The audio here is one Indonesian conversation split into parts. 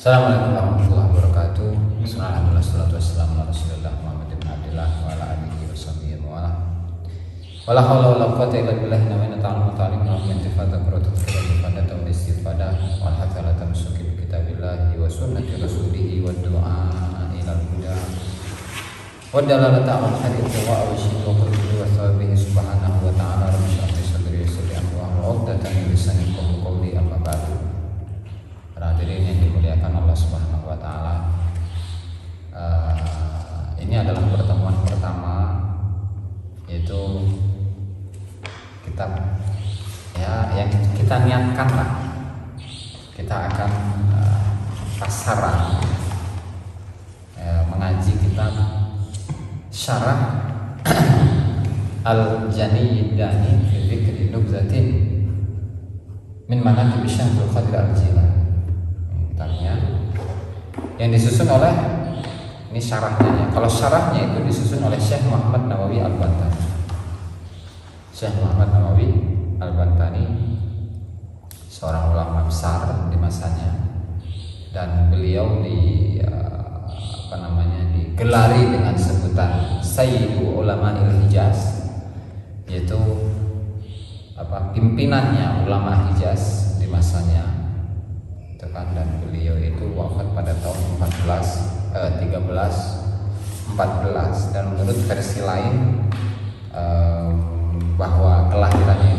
Assalamualaikum warahmatullahi wabarakatuh. Alhamdulillah wassalatu wassalamu ala Rasulillah Muhammad bin Abdillah wa ala alihi wa sahbihi wa ala. Wala haula wala quwwata illa billah inna ta'ala ta'alim wa yantifada qurratut qulub wa istifadah wal hatta la tamsuki bi kitabillahi wa sunnati rasulih wa du'a ila al-huda wa dalalata ala hadith wa awshid wa qulbi wa thabihi subhanahu wa ta'ala rabbi shrah li sadri wa yassir li amri wa uqdatan min lisani yafqahu qawli amma ba'du. Hadirin yang dimuliakan Allah Subhanahu wa taala. Ini adalah pertemuan pertama, yaitu kita yang kita niatkan lah. Kita akan pasaran mengaji kitab Syarah Al-Janiyidani fi Dzikri Nubzatin min Manaqib Syekh Abdul Qadir Al-Jilani. Kitabnya yang disusun oleh, ini syarahnya ya. Kalau syarahnya itu disusun oleh Syekh Muhammad Nawawi Al-Bantani. Syekh Muhammad Nawawi Al-Bantani seorang ulama besar di masanya, dan beliau digelari dengan sebutan Sayyidu Ulama Hijaz, yaitu pimpinannya ulama Hijaz di masanya. Dan beliau itu wafat pada tahun 1314, dan menurut versi lain bahwa kewafatannya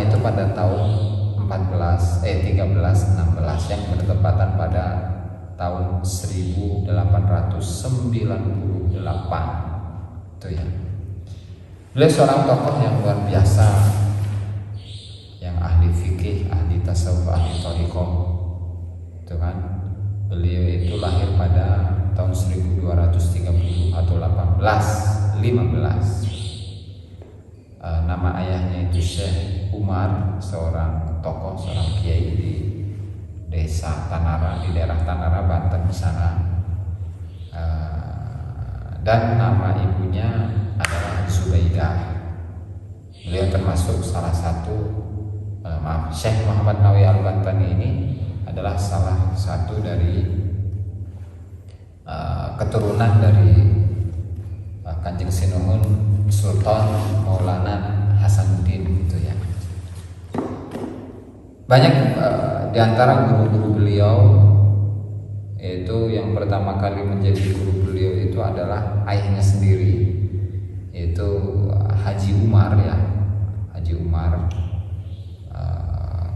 itu pada tahun 1316 yang bertepatan pada tahun 1898 itu ya. Beliau seorang tokoh yang luar biasa, yang ahli fikih, ahli tasawuf, ahli thariqah, itu kan. Beliau itu lahir pada tahun 1230 atau 1815. Nama ayahnya itu Syekh Umar, seorang tokoh, seorang kiai di desa Tanara, di daerah Tanara, Banten sana. Dan nama ibunya adalah Zubaidah. Beliau termasuk salah satu Syekh Muhammad Nawawi Al-Bantani ini adalah salah satu dari keturunan dari Kanjeng Sinuhun Sultan Maulana Hasanuddin gitu ya. Banyak di antara guru-guru beliau, yaitu yang pertama kali menjadi guru beliau itu adalah ayahnya sendiri, yaitu Haji Umar ya, Haji Umar.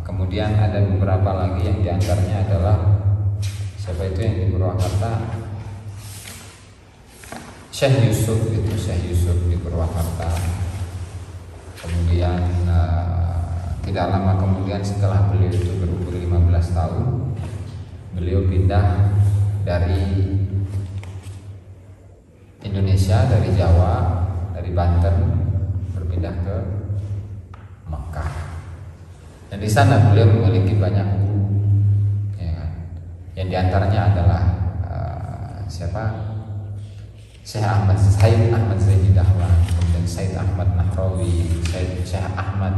Kemudian ada beberapa lagi yang diantaranya adalah siapa itu yang di Purwakarta, Syekh Yusuf itu, Syekh Yusuf di Purwakarta. Kemudian tidak lama kemudian setelah beliau itu berumur 15 tahun, beliau pindah dari Indonesia, dari Jawa, dari Banten, berpindah ke Mekah. Dan di sana beliau memiliki banyak guru, ya kan? Yang diantaranya adalah Syekh Ahmad Zaidi Dahlan, kemudian Said Ahmad Nahrawi, Syekh Ahmad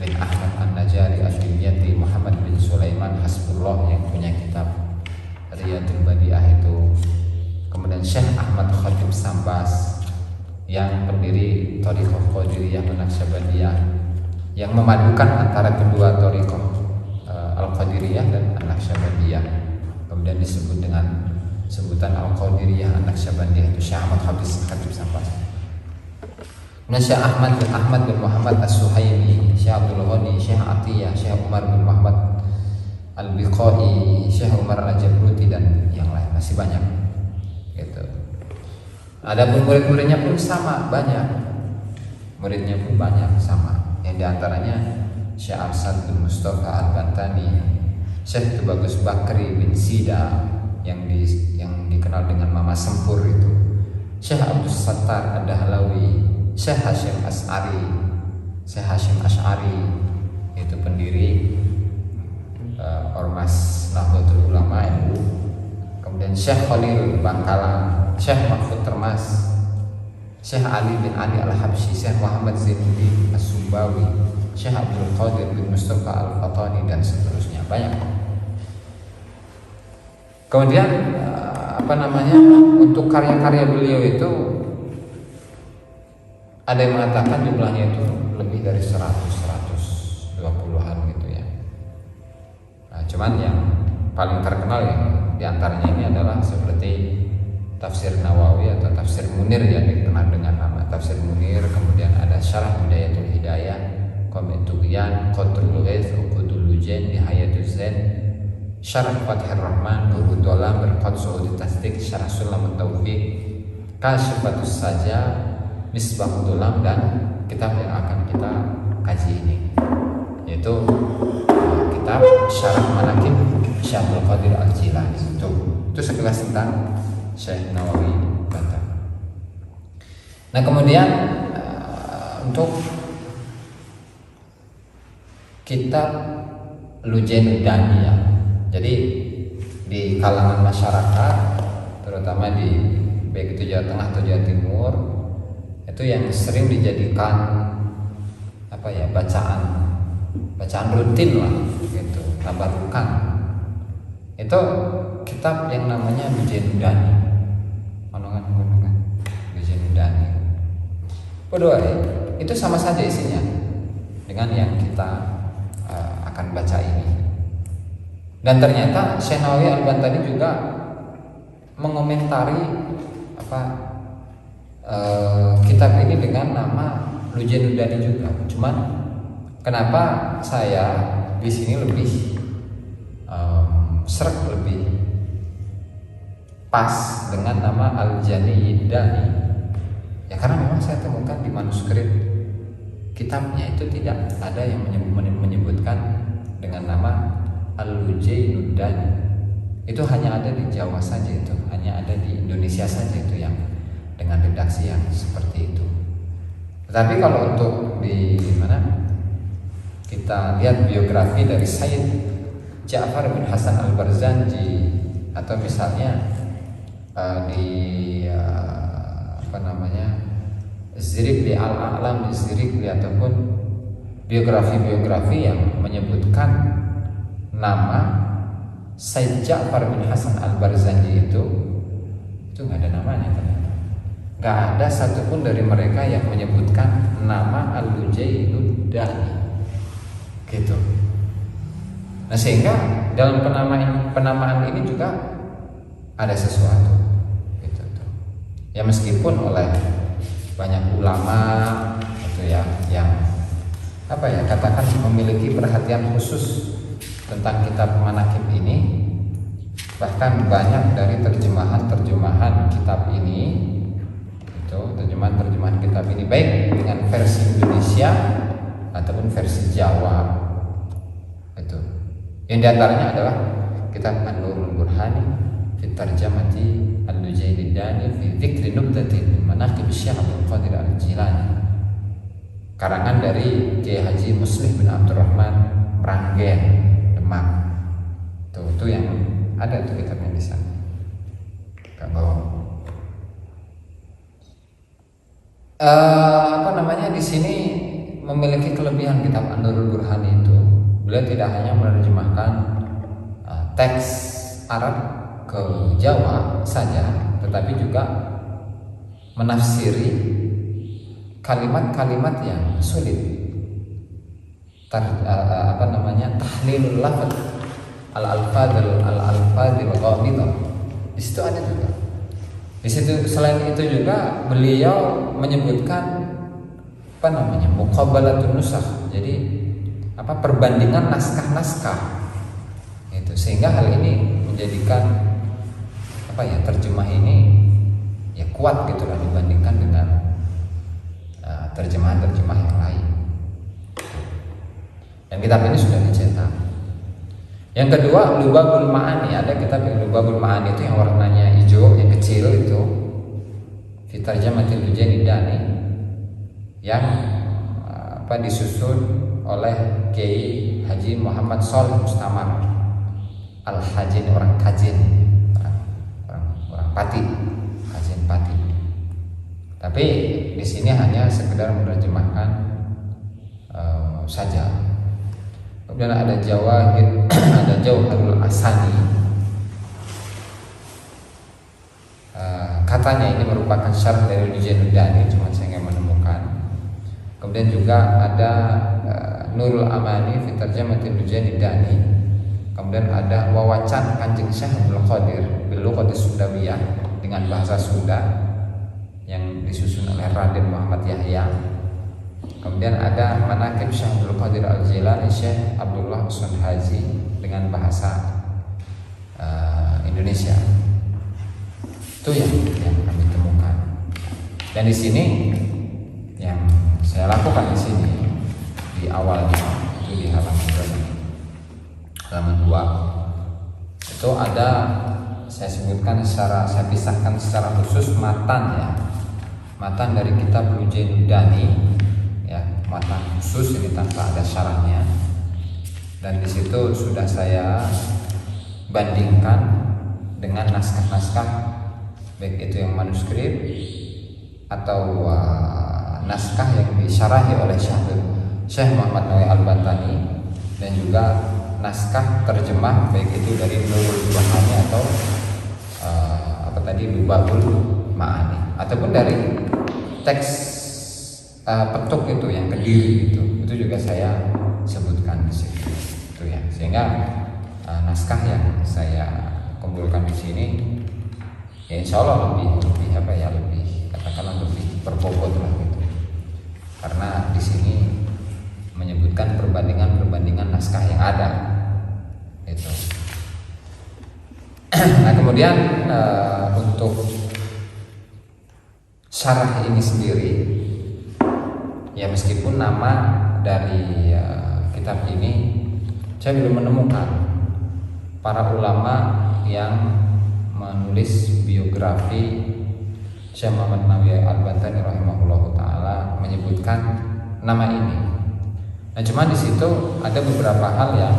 bin Ahmad An-Najari Asy-Syimyati, Muhammad bin Sulaiman Hasbullah yang punya kitab Riyadul Badiah itu, kemudian Syekh Ahmad Khatib Sambas yang pendiri Thariqah Qadiriyah An-Naqsyabandiyah, yang memadukan antara kedua thariqah Al-Qadiriyah dan An-Naqsyabandiyah. Kemudian disebut dengan sebutan Al-Qadiriyah An-Naqsyabandiyah, itu Syekh Ahmad Khatib Sambas. Kemudian Syekh Ahmad bin Muhammad As-Suhaimi, Syekh Abdul Ghani, Syekh Atiyah, Syekh Umar bin Muhammad Al-Biqai, Syekh Umar Al-Jabruti, dan yang lain masih banyak gitu. Adapun murid-muridnya pun sama, banyak. Muridnya pun banyak sama. Yang diantaranya Syekh Arsad bin Mustafa Al-Bantani, Syekh Tubagus Bakri bin Sida yang dikenal dengan Mama Sempur itu, Syekh Abdul Sattar Ad-Dahlawi, Syekh Hashim Asy'ari itu pendiri Ormas Nahdlatul Ulama NU. Kemudian Syekh Khalil Bangkalan, Syekh Mahfud Termas, Syekh Ali bin Ali Al-Habsyi, Syekh Muhammad Zainuddin As-Sumbawi, Syekh Abdul Qadir bin Mustafa Al-Fatani, dan seterusnya banyak. Kemudian untuk karya-karya beliau itu ada yang mengatakan jumlahnya itu lebih dari 120-an gitu ya. Nah, cuman yang paling terkenal yang diantaranya ini adalah seperti Tafsir Nawawi atau Tafsir Munir yang dikenal dengan nama Tafsir Munir. Kemudian ada Syarah Bidayatul Hidayah, Qamit Tughyan, Qatrul Ghaith, Uqudul Lujain, Nihayatul Zain, Syarah Fathir Rahman, Nurul Dolam, Berqad Su'udi Tasdik, Syarah Sulamut Taufiq, Kasyifatus Saja, Misbahul Dolam, dan kitab yang akan kita kaji ini yaitu kitab Syarah Manaqib Syekh Abdul Qadir Al-Jilani. Itu sekilas tentang Syekh Nawawi Banten. Nah, kemudian untuk kitab Lujainud Daniyah, jadi di kalangan masyarakat terutama di baik itu Jawa Tengah atau Jawa Timur itu yang sering dijadikan bacaan rutin lah gitu, tabarukan, itu kitab yang namanya Lujainud Daniyah. Lujainud Daniyah. Kedua, itu sama saja isinya dengan yang kita akan baca ini. Dan ternyata Syekh Nawawi Al-Bantani juga mengomentari kitab ini dengan nama Lujainud Daniyah juga. Cuman kenapa saya di sini lebih lebih pas dengan nama Al-Janiyid Dani, ya karena memang saya temukan di manuskrip kitabnya itu tidak ada yang menyebutkan dengan nama Al-Lujainud Dani. Itu hanya ada di Jawa saja, itu hanya ada di Indonesia saja itu yang dengan redaksi yang seperti itu. Tetapi kalau untuk di mana kita lihat biografi dari Sayyid Ja'far bin Hasan Al-Barzanji, atau misalnya di Zirikli Al-A'lam, Zirikli, ataupun biografi-biografi yang menyebutkan nama Sayyid Ja'far bin Hasan Al-Barzanji itu nggak ada namanya ternyata. Nggak ada satupun dari mereka yang menyebutkan nama Al-Lujainud Daniyah gitu. Nah, sehingga dalam penamaan ini juga ada sesuatu gitu tuh. Ya meskipun oleh banyak ulama gitu ya yang katakan memiliki perhatian khusus tentang kitab Manaqib ini, bahkan banyak dari terjemahan kitab ini itu terjemahan kitab ini baik dengan versi Indonesia ataupun versi Jawa itu. Yang diantaranya adalah kitab An-Nurul Burhani fi Tarjamati Al-Lujainud Daniyah fi Dzikri Nubdatin min Manaqib Syekh Abdul Qadir Al-Jilani, karangan dari Kiai Haji Muslim bin Abdurrahman Meranggen, Demak. Itu yang ada itu kitabnya di sana. Di sini memiliki kelebihan kitab An-Nurul Burhani itu. Beliau tidak hanya menerjemahkan teks Arab ke Jawa saja, tetapi juga menafsiri kalimat-kalimat yang sulit. Tahlilul lafaz al-alfadil ghamidah. Di situ ada juga. Di situ selain itu juga beliau menyebutkan muqabalatun nusakh. Jadi perbandingan naskah-naskah. Itu sehingga hal ini menjadikan terjemah ini ya kuat gitulah dibandingkan dengan terjemahan-terjemah yang lain. Dan kitab ini sudah dicetak. Yang kedua, Lubabul Ma'ani. Ada kitab yang Lubabul Ma'ani itu yang warnanya hijau, yang kecil itu, fi Tarjamatil Lujainud Daniyah, yang disusun oleh Kiai Haji Muhammad Shalih Mustamar Al-Hajin, orang Kajin, orang Pati, Kajin Pati. Tapi di sini hanya sekedar menerjemahkan saja. Kemudian ada Jawahir, ada Jauharul Asani. katanya ini merupakan syarah dari Lujainuddani, cuma saya nggak menemukan. Kemudian juga ada Nurul Amani fi Tarjamatil Lujainuddani. Kemudian ada Wawacan Kanjeng Syekh Abdul Qadir bil Lughati Sundawiyah dengan bahasa Sunda yang disusun oleh Raden Muhammad Yahya. Kemudian ada Manaqib Syekh Abdul Qadir Al-Jilani Syekh Abdullah Usun Haji dengan bahasa Indonesia. Itu yang kami temukan. Dan di sini yang saya lakukan di sini di awalnya itu di halaman 2 itu ada, saya sebutkan saya pisahkan secara khusus matan ya, matan dari kitab Lujainuddani ya, matan khusus ini tanpa ada syarahnya. Dan di situ sudah saya bandingkan dengan naskah-naskah baik itu yang manuskrip atau naskah yang disyarahi oleh Syekh Muhammad Nawawi Al-Bantani, dan juga naskah terjemah baik itu dari Nurul Bahani atau Lubabul Ma'ani, ataupun dari teks petuk itu yang Kediri itu juga saya sebutkan di situ itu ya, sehingga naskah yang saya kumpulkan di sini ya insya Allah lebih katakanlah lebih berbobot lah gitu, karena di sini menyebutkan perbandingan naskah yang ada itu. Nah kemudian untuk syarah ini sendiri ya, meskipun nama dari kitab ini saya belum menemukan para ulama yang menulis biografi Syekh Muhammad Nawawi Al-Bantani rahimahullahu taala menyebutkan nama ini. Nah, cuma di situ ada beberapa hal yang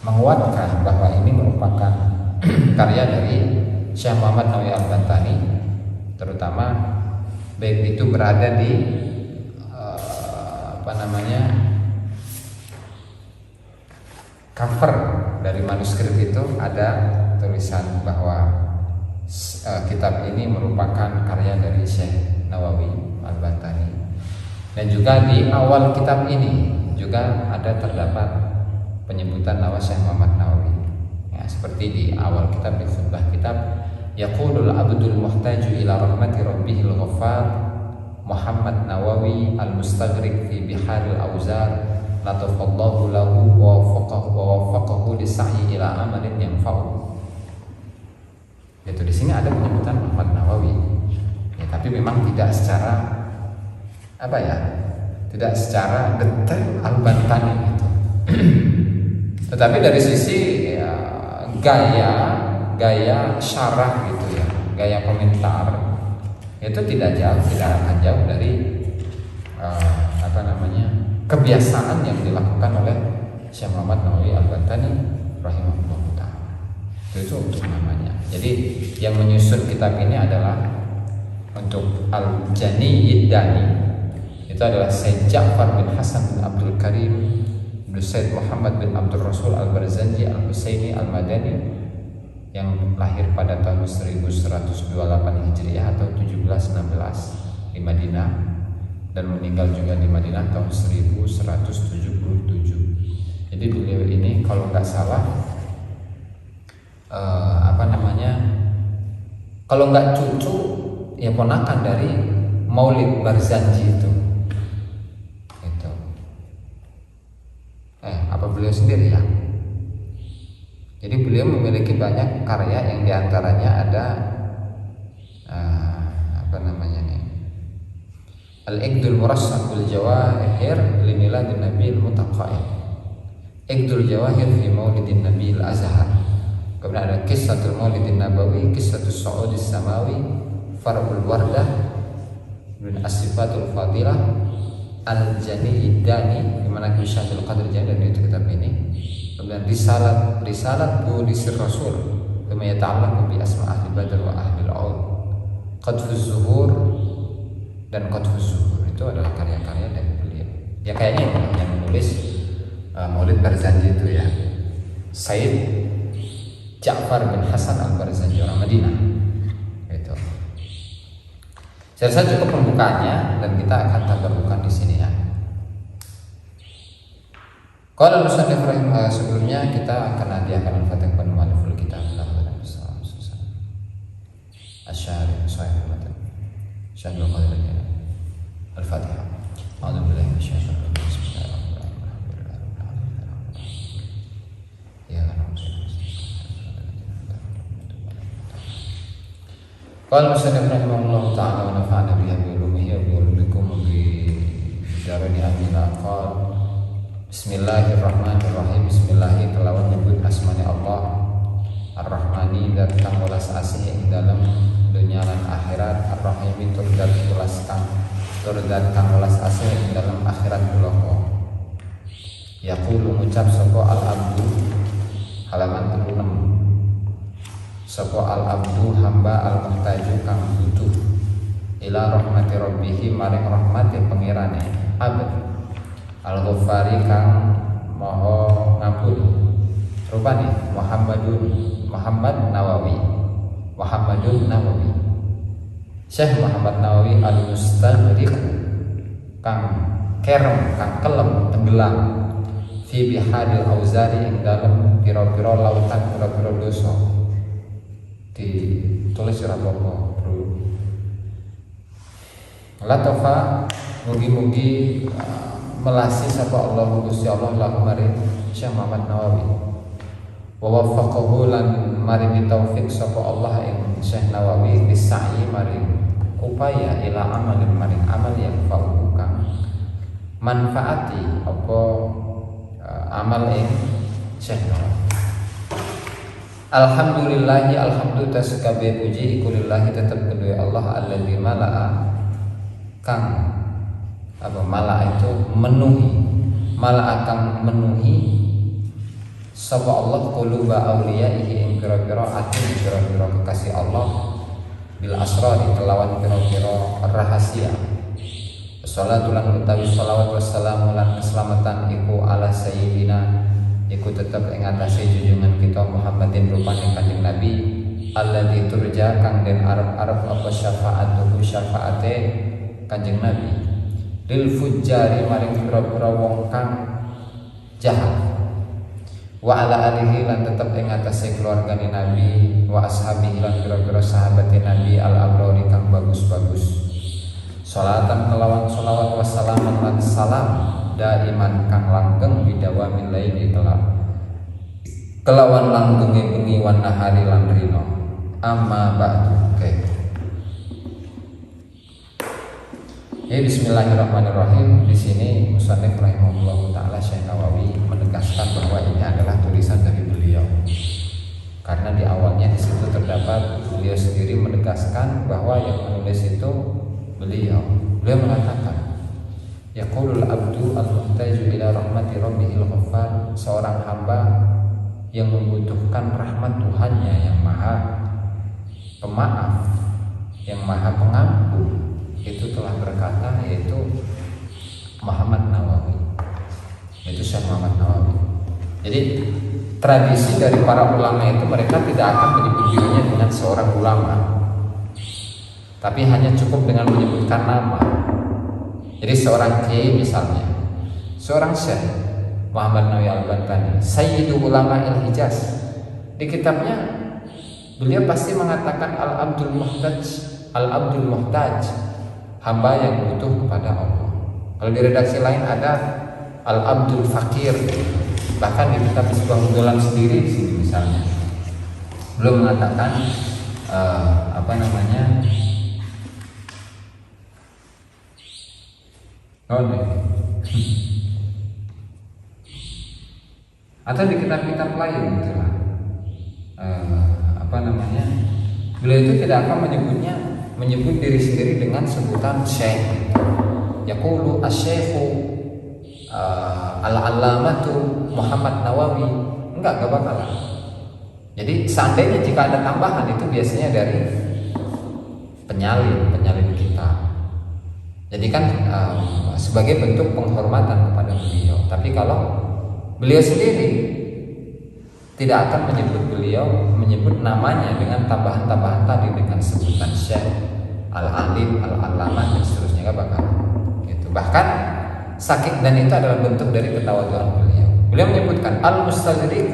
menguatkan bahwa ini merupakan karya dari Syekh Muhammad Nawawi Al-Bantani, terutama baik itu berada di cover dari manuskrip itu ada tulisan bahwa kitab ini merupakan karya dari Syekh Nawawi Al-Bantani. Dan juga di awal kitab ini juga terdapat penyebutan nama Syekh Muhammad Nawawi. Ya, seperti di awal kitab, di khutbah kitab, yaqulul abdul muhtaju ila rahmati rabbihil ghaffar Muhammad Nawawi al-mustaghriq fi biharil awzar latafallahu lahu wa wafaqahu lisa'yi ila amalin yanfa'u. Itu di sini ada penyebutan Muhammad Nawawi. Ya, tapi memang tidak secara tidak secara detail Al-Bantani gitu. Tetapi dari sisi ya, gaya syarah gitu ya, gaya komentar itu tidak akan jauh dari kebiasaan yang dilakukan oleh Syekh Muhammad Nawawi Al-Bantani rahimahullah ta'ala. Itu untuk namanya. Jadi yang menyusun kitab ini adalah untuk Al-Janiyiddani, itu adalah Sayyid Ja'far bin Hasan bin Abdul Karim bin Sayyid Muhammad bin Abdul Rasul Al-Barzanji Al-Husaini Al-Madani, yang lahir pada tahun 1128 Hijriah atau 1716 di Madinah, dan meninggal juga di Madinah tahun 1177. Jadi beliau ini kalau nggak salah kalau nggak cucu ya ponakan dari Maulid Barzanji itu. Apa beliau sendiri ya? Jadi beliau memiliki banyak karya yang diantaranya ada Al-Iqdul Murassaq bil Jawahir li Miladin Nabil Mutaqaid, Iqdul Jawahir fi Maulidin Nabil Azhar. Kemudian ada Qissatul Maulidin Nabawi, Qissatus Su'udis Samawi, Farul Wardah, dan As-Sifatul Fadilah, Al-Janiyiddani, di mana Syaikhul Qadir Jani, dan itu kitab ini. Kemudian Risalat Bulisir Rasul, kama yata'allaqu bi asma' ahli badr wa ahli al-'ud, Qadfuz Zuhur, dan Qadfuz Zuhur. Itu adalah karya-karya dari beliau. Ya kayaknya yang menulis Maulid Barzanji itu ya Sayyid Ja'far bin Hasan Al-Barzanji, orang Madinah. Saya rasa cukup pembukaannya dan kita akan tabarrukan di sini ya. Kalau musannif sebelumnya kita akan hadiahkan al-fatihah kepada mualliful kitab Asy'ari Sahih Matan Syekh Al-Qadir Al-Fatihah. A'udzubillahi minasyaitonir rajim. Bismillahirrahmanirrahim. Ya Qala musannif rahimahullahu ta'ala wa nafa'ana bihi wa ulumihi wa bi ulumikum bi darani amin. Qala Bismillahirrahmanirrahim. Bismillahi kelawan nyebut asmani Allah Ar-Rahmani dan kang welas asih ing dalam dunya lan akhirat. Ar-Rahimi tur dat kang welas asih ing dalam akhirat kula. Yaqulu ngucap sapa al-abdu halaman 36. Sapa al-abdu hamba al-muhtaju kang butuh ila rahmati rabbih maring rahmati pengirane abad al-Ghaffari kang maha ngampuni. Rupane Muhammad Nawawi Syekh Muhammad Nawawi al-Mustaghriq kang kerem kang kelem tenggelam fi bihadil auzari ing dalem pira-pira lautan pira-pira dosa. Ditulis ora apa-apa, Bro. Latofa mugi-mugi melasi sapa Allah Gusti Allah lahu maring Syekh Muhammad Nawawi. Wa waffaqahu lan maring taufik sapa Allah ing Syekh Nawawi bisa'i maring upaya ila amalin maring amal yang fa'u kang manfaati apa amal ing Syekh Nawawi. Alhamdulillahi alhamdulillah sekabeh puji iku lillahi tetep kedue Allah alladzi mala'a kang apa mala'a itu mala'a kang menuhi sapa Allah quluba auliyaihi ing pira-pira ati pira-pira kekasih Allah bil asrari kelawan pira-pira rahasia. Sholatu lan utawi shalawat wassalamu lan keselamatan iku ala sayyidina iku tetep ing atase junjungan kita Muhammadin rupane Kanjeng Nabi alladzi turja kang den arep-arep apa syafaatuhu syafaate Kanjeng Nabi lil fujjari maring pira-pira wong kang jahat wa ala alihi lan tetep ing atase keluargane Nabi wa ashabihi lan pira-pira sahabate Nabi al abrori kang bagus-bagus. Sholatan kelawan sholawat wassalaman lan salam daiman kang langgeng bidawamil laili kelawan langgenge bengi wan nahari lan rino. Amma ba'du. Bismillahirrahmanirrahim. Di sini musannif rahimahullahu taala Syekh Nawawi menegaskan bahwa ini adalah tulisan dari beliau. Karena di awalnya di situ terdapat beliau sendiri menegaskan bahwa yang menulis itu beliau. Beliau mengatakan yaqulul abdu al-muhtaju ila rahmati rabbihil ghaffar, seorang hamba yang membutuhkan rahmat Tuhannya yang maha pemaaf, yang maha pengampun, itu telah berkata, yaitu Muhammad Nawawi, yaitu Syekh Muhammad Nawawi. Jadi tradisi dari para ulama itu mereka tidak akan menyebut dirinya dengan seorang ulama, tapi hanya cukup dengan menyebutkan nama. Jadi seorang kiai misalnya, seorang Syekh Muhammad Nawawi Al-Bantani, Sayyidu Ulama Al-Hijaz, di kitabnya beliau pasti mengatakan Al-Abdul Muhtaj, hamba yang butuh kepada Allah. Kalau di redaksi lain ada Al-Abdul Fakir, bahkan di kitab sebuah undulan sendiri di sini misalnya belum mengatakan atau di kitab-kitab lain gitu lah. Beliau itu tidak akan menyebut diri sendiri dengan sebutan syekh. Yaqulu asy-syaikhu al-allamatu Muhammad Nawawi. Enggak bakalan. Jadi seandainya jika ada tambahan itu biasanya dari penyalin kita. Jadi kan sebagai bentuk penghormatan kepada beliau. Tapi kalau beliau sendiri tidak akan menyebut namanya dengan tambahan-tambahan tadi dengan sebutan syekh al-alim, al-allamah dan seterusnya, nggak bakal gitu. Bahkan sakit, dan itu adalah bentuk dari ketawaduan beliau. Beliau menyebutkan al-mustaghrib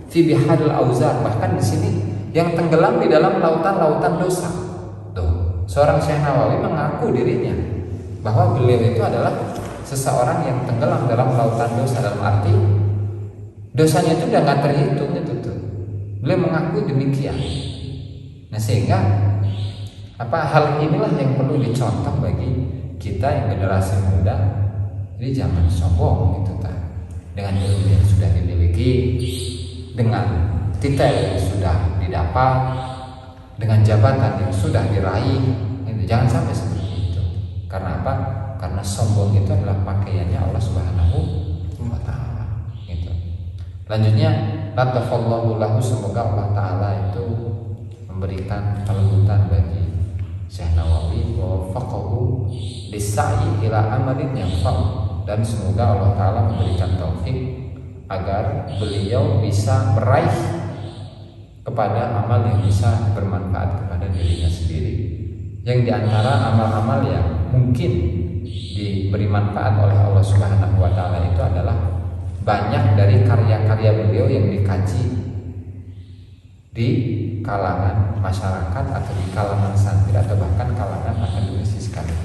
fi bihadil auzar, bahkan di sini yang tenggelam di dalam lautan-lautan dosa. Tuh, seorang Syekh Nawawi mengaku dirinya bahwa beliau itu adalah seseorang yang tenggelam dalam lautan dosa, dalam arti dosanya itu udah nggak terhitung gitu tuh. Beliau mengaku demikian. Nah, sehingga hal inilah yang perlu dicontoh bagi kita yang generasi muda. Jadi jangan sombong gitu ta. Dengan ilmu yang sudah dimiliki, dengan titel yang sudah didapat, dengan jabatan yang sudah diraih, gitu. Jangan sampai seperti itu. Karena apa? Karena sombong itu adalah pakaiannya Allah Subhanahu wa Ta'ala. Gitu. Lanjutnya, latafallahu lahu, semoga Allah Ta'ala itu memberikan kelembutan bagi Syekh Nawawi, wa faqahu lisai ila amalin yanfa'u, dan semoga Allah Ta'ala memberikan taufik agar beliau bisa meraih kepada amal yang bisa bermanfaat kepada dirinya sendiri. Yang diantara amal-amal yang mungkin diberi manfaat oleh Allah Subhanahu wa Ta'ala itu adalah banyak dari karya-karya beliau yang dikaji di kalangan masyarakat atau di kalangan santri atau bahkan kalangan akademisi sekalian.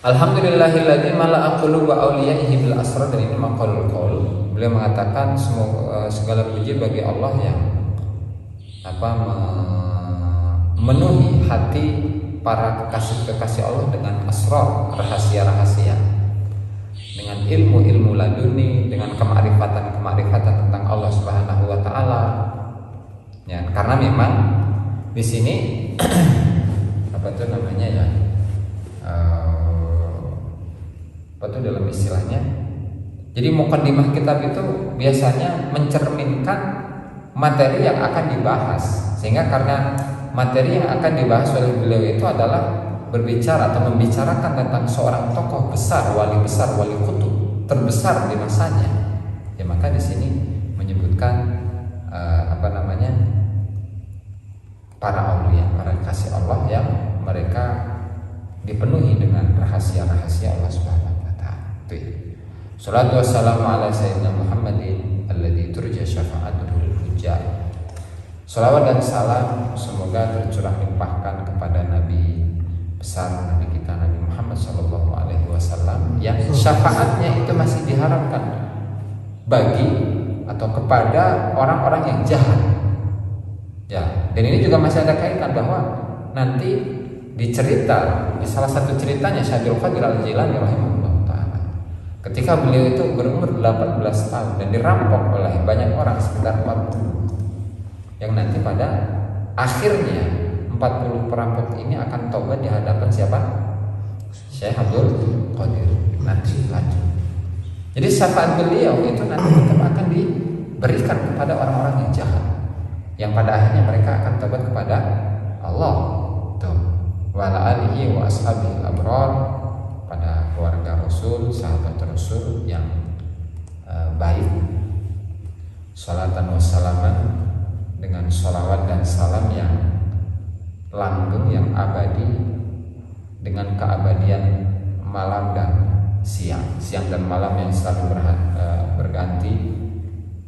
Alhamdulillahilladzi mala'a quluba awliyaihi bil asrar, dan ini maqalul qaul. Beliau mengatakan segala puji bagi Allah yang memenuhi hati para kekasih-kekasih Allah dengan asrar, rahasia-rahasia, dengan ilmu-ilmu laduni, dengan kemarifatan tentang Allah Subhanahu wa Ta'ala. Ya, karena memang di sini dalam istilahnya. Jadi muqaddimah kitab itu biasanya mencerminkan materi yang akan dibahas, sehingga karena materi yang akan dibahas oleh beliau itu adalah berbicara atau membicarakan tentang seorang tokoh besar, wali kutub terbesar di masanya, ya maka di sini menyebutkan para aulia, para kasih Allah yang mereka dipenuhi dengan rahasia-rahasia Allah Subhanahu wa Ta'ala. Salatu wassalamu ala sayyidina Muhammadin alladzi turja syafa'atuhul hujjah. Salawat dan salam semoga tercurah limpahkan kepada Nabi besar, Nabi kita Nabi Muhammad sallallahu alaihi wasallam yang syafaatnya itu masih diharapkan bagi atau kepada orang-orang yang jahat. Ya, dan ini juga masih ada kaitan bahwa nanti dicerita di salah satu ceritanya Syaikhul Qadir Al-Jilani rahimahullah ta'ala, ketika beliau itu berumur 18 tahun dan dirampok oleh banyak orang sekitar 40, yang nanti pada akhirnya 40 perampok ini akan tobat di hadapan siapa? Syekh Abdul Qadir nanti lanjut. Jadi syafaat beliau itu nanti tetap akan diberikan kepada orang-orang yang jahat, yang pada akhirnya mereka akan tobat kepada Allah. Tuh, wa ala alihi wa ashabil abrar, pada keluarga Rasul, sahabat Rasul yang baik. Salatan wassalaman, dengan sholawat dan salam yang langgeng, yang abadi, dengan keabadian malam dan siang dan malam yang selalu berganti,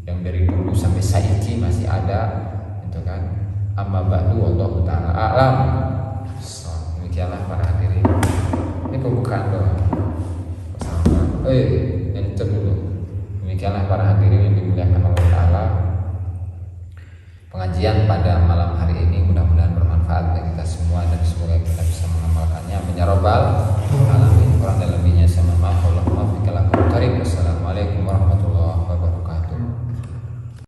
yang dari dulu sampai saiki masih ada, itu kan. Amma ba'du wallahu ta'ala a'lam. Demikianlah para hadirin, ini pembukaan doa. Ini dulu. Demikianlah para hadirin yang dimuliakan Allah Ta'ala. Pengajian pada malam hari ini mudah-mudahan bermanfaat bagi kita semua, dan semoga kita bisa mengamalkannya. Amin ya rabbal